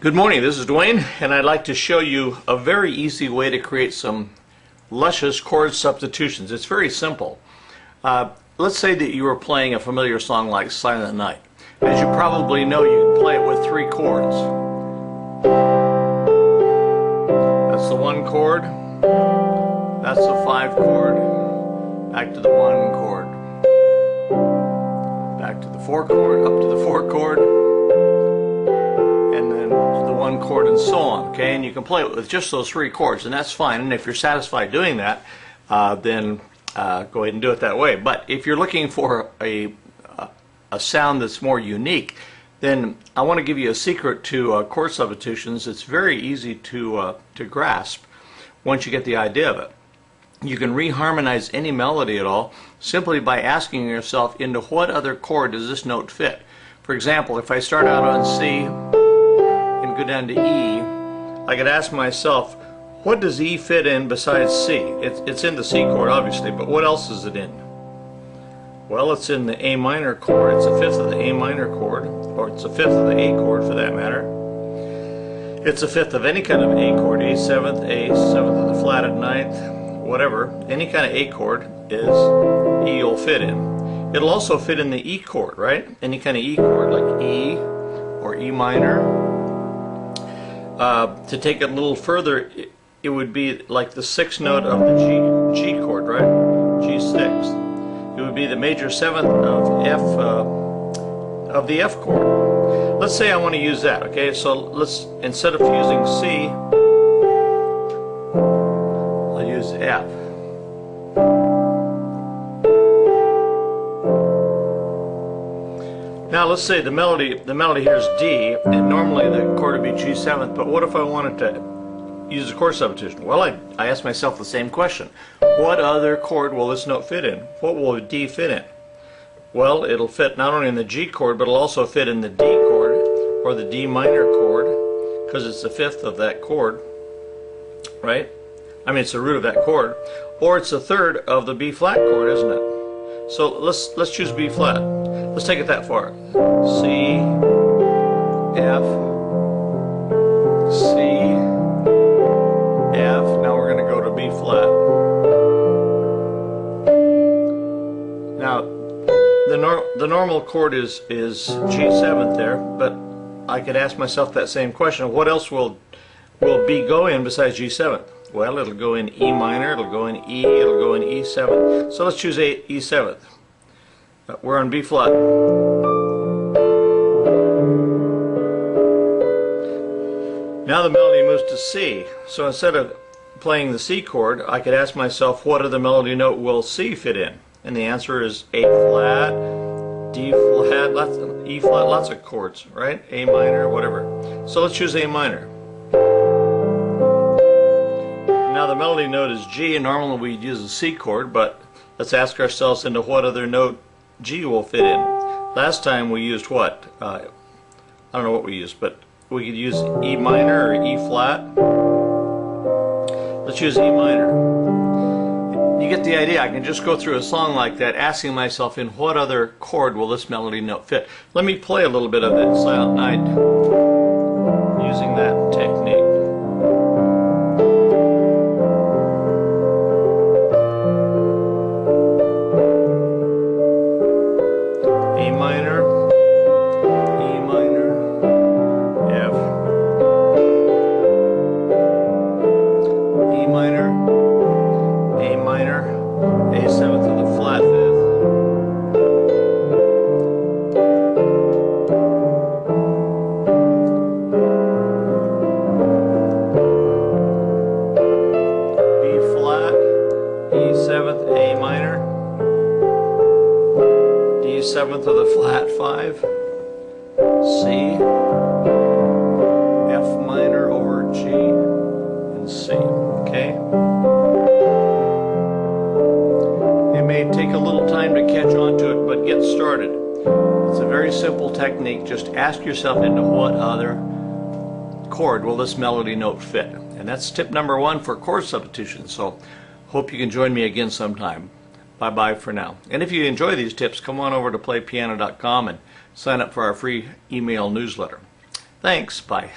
Good morning, this is Dwayne, and I'd like to show you a very easy way to create some luscious chord substitutions. It's very simple. Let's say that you were playing a familiar song like Silent Night. As you probably know, you can play it with 3 chords. That's the 1 chord, that's the 5 chord, back to the 1 chord, back to the 4 chord, up to the 4 chord, and then the 1 chord, and so on. Okay, and you can play it with just those 3 chords, and that's fine. And if you're satisfied doing that, then go ahead and do it that way. But if you're looking for a sound that's more unique, then I want to give you a secret to chord substitutions. It's very easy to grasp once you get the idea of it. You can reharmonize any melody at all simply by asking yourself, into what other chord does this note fit? For example, if I start out on C and go down to E, I could ask myself, what does E fit in besides C? It's in the C chord, obviously, but what else is it in? Well, it's in the A minor chord. It's a 5th of the A minor chord, or it's a 5th of the A chord for that matter. It's a 5th of any kind of A chord, A 7th, A 7th of the flat at 9th, whatever. Any kind of A chord is E will fit in. It'll also fit in the E chord, right? Any kind of E chord, like E or E minor. To take it a little further, it would be like the 6th note of the G chord, right? G6. It would be the major 7th of F, of the F chord. Let's say I want to use that. Okay, so let's, instead of using C, I'll use F. Now let's say the melody here is D, and normally the chord would be G7th, but what if I wanted to use a chord substitution? Well, I asked myself the same question. What other chord will this note fit in? What will D fit in? Well, it'll fit not only in the G chord, but it'll also fit in the D chord, or the D minor chord, because it's the 5th of that chord, right? I mean, it's the root of that chord. Or it's a 3rd of the B flat chord, isn't it? So let's choose B flat. Let's take it that far. C, F, C, F. Now we're going to go to B flat. Now the normal chord is G7th there, but I could ask myself that same question. What else will B go in besides G7th? Well, it'll go in E minor, it'll go in E, it'll go in E7th. So let's choose E7th. We're on B flat. Now the melody moves to C. So instead of playing the C chord, I could ask myself, what other melody note will C fit in? And the answer is A flat, D flat, E flat, lots of chords, right? A minor, whatever. So let's choose A minor. Now the melody note is G, and normally we'd use a C chord, but let's ask ourselves, into what other note G will fit in. Last time we used what? I don't know what we used, but we could use E minor or E flat. Let's use E minor. You get the idea. I can just go through a song like that, asking myself, in what other chord will this melody note fit? Let me play a little bit of that Silent Night using that technique. A minor, E minor, F, E minor, A minor, A 7th of the flat 5th, B flat, E 7th, A minor, D 7th of the flat 5, C, F minor over G, and C. Okay? It may take a little time to catch on to it, but get started. It's a very simple technique. Just ask yourself, into what other chord will this melody note fit? And that's tip number 1 for chord substitution. So hope you can join me again sometime. Bye-bye for now. And if you enjoy these tips, come on over to playpiano.com and sign up for our free email newsletter. Thanks, bye.